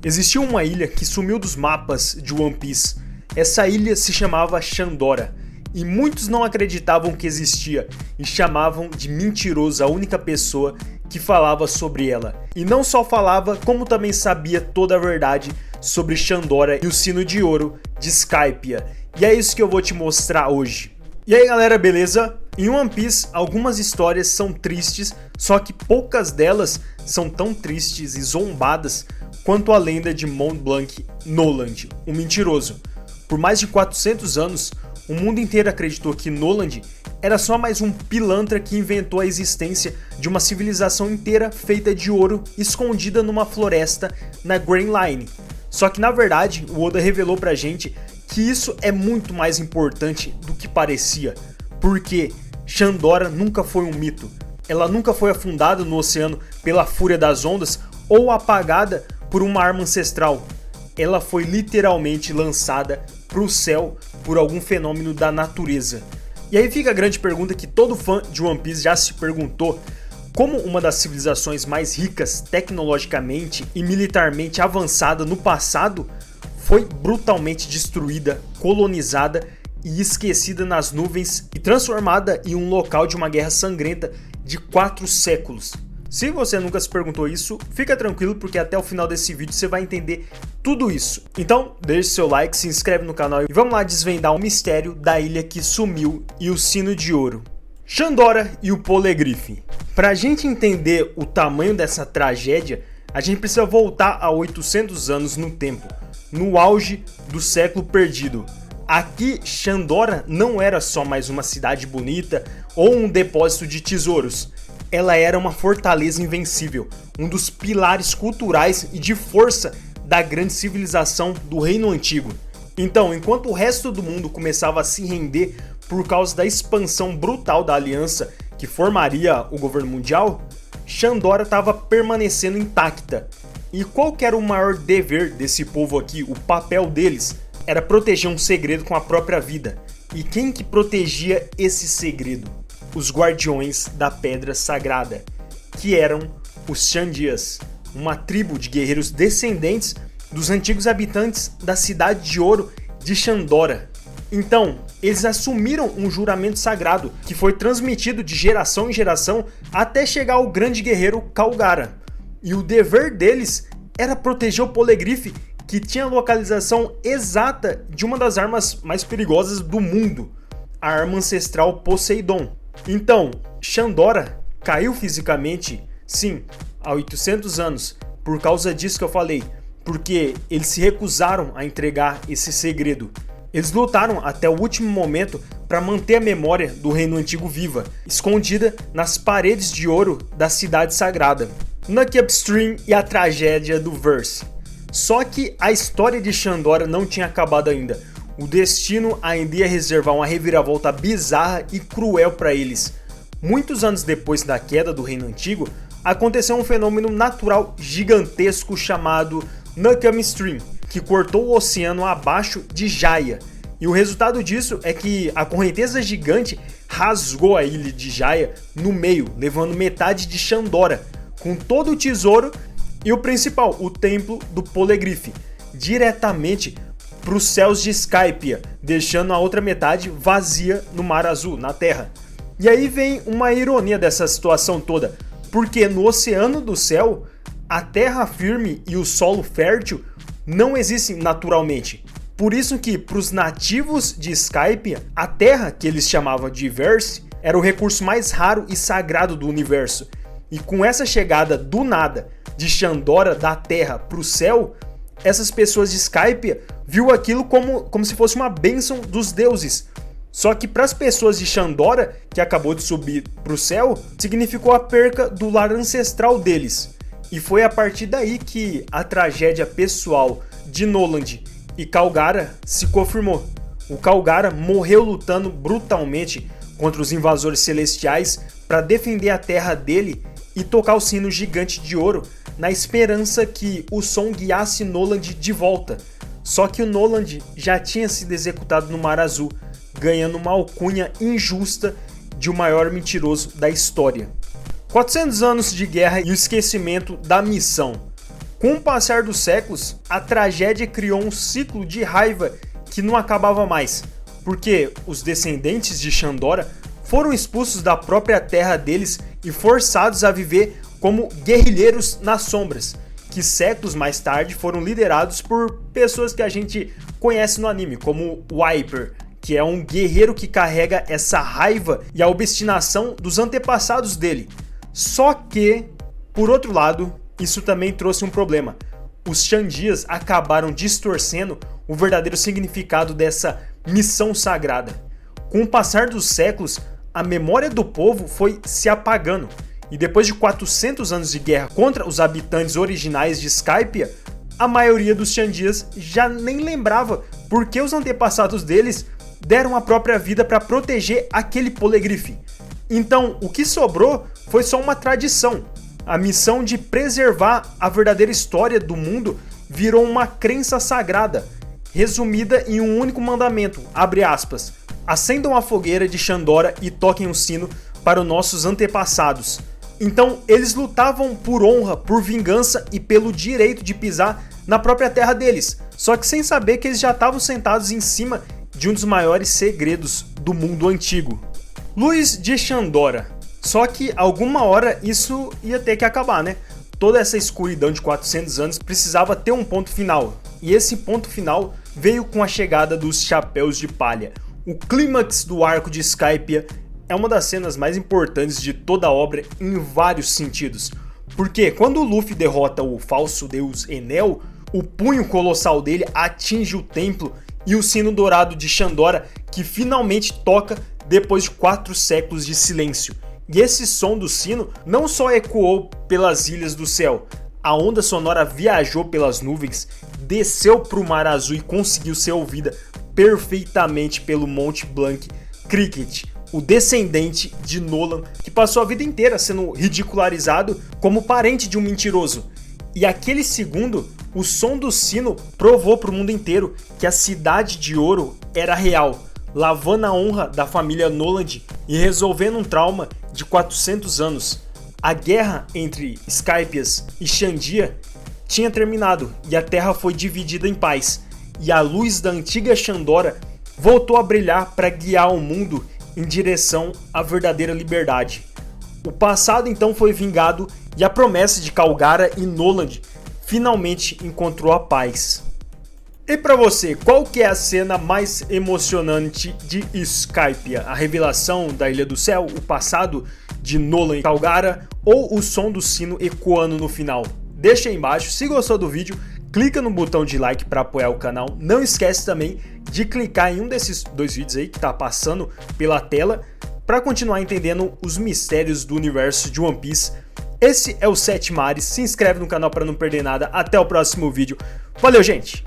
Existia uma ilha que sumiu dos mapas de One Piece. Essa ilha se chamava Shandora, e muitos não acreditavam que existia e chamavam de mentiroso a única pessoa que falava sobre ela. E não só falava, como também sabia toda a verdade sobre Shandora e o Sino de Ouro de Skypiea. E é isso que eu vou te mostrar hoje. E aí galera, beleza? Em One Piece, algumas histórias são tristes, só que poucas delas são tão tristes e zombadas quanto a lenda de Mont Blanc Noland, o mentiroso. Por mais de 400 anos, o mundo inteiro acreditou que Noland era só mais um pilantra que inventou a existência de uma civilização inteira feita de ouro escondida numa floresta na Grand Line. Só que na verdade, o Oda revelou pra gente que isso é muito mais importante do que parecia, porque Shandora nunca foi um mito. Ela nunca foi afundada no oceano pela fúria das ondas ou apagada por uma arma ancestral. Ela foi literalmente lançada para o céu por algum fenômeno da natureza. E aí fica a grande pergunta que todo fã de One Piece já se perguntou: como uma das civilizações mais ricas tecnologicamente e militarmente avançada no passado foi brutalmente destruída, colonizada e esquecida nas nuvens e transformada em um local de uma guerra sangrenta de 4 séculos. Se você nunca se perguntou isso, fica tranquilo porque até o final desse vídeo você vai entender tudo isso. Então deixe seu like, se inscreve no canal e vamos lá desvendar o mistério da ilha que sumiu e o Sino de Ouro. Shandora e o Poneglyph. Pra gente entender o tamanho dessa tragédia, a gente precisa voltar a 800 anos no tempo, no auge do século perdido. Aqui, Shandora não era só mais uma cidade bonita ou um depósito de tesouros. Ela era uma fortaleza invencível, um dos pilares culturais e de força da grande civilização do Reino Antigo. Então, enquanto o resto do mundo começava a se render por causa da expansão brutal da aliança que formaria o governo mundial, Shandora estava permanecendo intacta. E qual que era o maior dever desse povo aqui, o papel deles? Era proteger um segredo com a própria vida. E quem que protegia esse segredo? Os Guardiões da Pedra Sagrada, que eram os Shandias, uma tribo de guerreiros descendentes dos antigos habitantes da Cidade de Ouro de Shandora. Então, eles assumiram um juramento sagrado que foi transmitido de geração em geração até chegar ao grande guerreiro Kalgara. E o dever deles era proteger o Poneglyph, que tinha a localização exata de uma das armas mais perigosas do mundo, a arma ancestral Poseidon. Então, Shandora caiu fisicamente, sim, há 800 anos, por causa disso que eu falei, porque eles se recusaram a entregar esse segredo. Eles lutaram até o último momento para manter a memória do Reino Antigo viva, escondida nas paredes de ouro da Cidade Sagrada. Nucky Upstream e a tragédia do Verse. Só que a história de Shandora não tinha acabado ainda. O destino ainda ia reservar uma reviravolta bizarra e cruel para eles. Muitos anos depois da queda do Reino Antigo, aconteceu um fenômeno natural gigantesco chamado Nucky Upstream, que cortou o oceano abaixo de Jaya. E o resultado disso é que a correnteza gigante rasgou a ilha de Jaya no meio, levando metade de Shandora, com todo o tesouro e o principal, o templo do Poneglyph, diretamente para os céus de Skypiea, deixando a outra metade vazia no Mar Azul, na Terra. E aí vem uma ironia dessa situação toda, porque no oceano do céu, a terra firme e o solo fértil não existem naturalmente. Por isso que, para os nativos de Skypiea, a terra, que eles chamavam de Verse, era o recurso mais raro e sagrado do universo. E com essa chegada do nada de Shandora da terra para o céu, essas pessoas de Skypiea viu aquilo como se fosse uma bênção dos deuses. Só que para as pessoas de Shandora, que acabou de subir para o céu, significou a perca do lar ancestral deles. E foi a partir daí que a tragédia pessoal de Noland e Kalgara se confirmou. O Kalgara morreu lutando brutalmente contra os invasores celestiais para defender a terra dele e tocar o sino gigante de ouro na esperança que o som guiasse Noland de volta. Só que o Noland já tinha sido executado no Mar Azul, ganhando uma alcunha injusta de o maior mentiroso da história. 400 anos de guerra e o esquecimento da missão. Com o passar dos séculos, a tragédia criou um ciclo de raiva que não acabava mais, porque os descendentes de Shandora foram expulsos da própria terra deles e forçados a viver como guerrilheiros nas sombras, que séculos mais tarde foram liderados por pessoas que a gente conhece no anime, como Viper, que é um guerreiro que carrega essa raiva e a obstinação dos antepassados dele. Só que, por outro lado, isso também trouxe um problema. Os Xandias acabaram distorcendo o verdadeiro significado dessa missão sagrada. Com o passar dos séculos, a memória do povo foi se apagando, e depois de 400 anos de guerra contra os habitantes originais de Skypiea, a maioria dos Xandias já nem lembrava porque os antepassados deles deram a própria vida para proteger aquele Polegrife. Então, o que sobrou foi só uma tradição. A missão de preservar a verdadeira história do mundo virou uma crença sagrada, resumida em um único mandamento, abre aspas, acendam a fogueira de Shandora e toquem o sino para os nossos antepassados. Então eles lutavam por honra, por vingança e pelo direito de pisar na própria terra deles, só que sem saber que eles já estavam sentados em cima de um dos maiores segredos do mundo antigo. Luz de Shandora. Só que alguma hora isso ia ter que acabar, né? Toda essa escuridão de 400 anos precisava ter um ponto final, e esse ponto final veio com a chegada dos Chapéus de Palha. O clímax do arco de Skypiea é uma das cenas mais importantes de toda a obra em vários sentidos, porque quando o Luffy derrota o falso deus Enel, o punho colossal dele atinge o templo e o sino dourado de Shandora, que finalmente toca depois de 4 séculos de silêncio. E esse som do sino não só ecoou pelas ilhas do céu, a onda sonora viajou pelas nuvens, desceu para o mar azul e conseguiu ser ouvida perfeitamente pelo Mont Blanc Cricket, o descendente de Nolan, que passou a vida inteira sendo ridicularizado como parente de um mentiroso. E aquele segundo, o som do sino provou para o mundo inteiro que a Cidade de Ouro era real, lavando a honra da família Noland e resolvendo um trauma de 400 anos. A guerra entre Skypias e Xandia tinha terminado e a terra foi dividida em paz, e a luz da antiga Shandora voltou a brilhar para guiar o mundo em direção à verdadeira liberdade. O passado então foi vingado e a promessa de Kalgara e Noland finalmente encontrou a paz. E pra você, qual que é a cena mais emocionante de Skypiea? A revelação da Ilha do Céu, o passado de Nolan e Kalgara ou o som do sino ecoando no final? Deixa aí embaixo, se gostou do vídeo, clica no botão de like para apoiar o canal. Não esquece também de clicar em um desses 2 vídeos aí que tá passando pela tela para continuar entendendo os mistérios do universo de One Piece. Esse é o 7 Mares, se inscreve no canal para não perder nada. Até o próximo vídeo. Valeu, gente!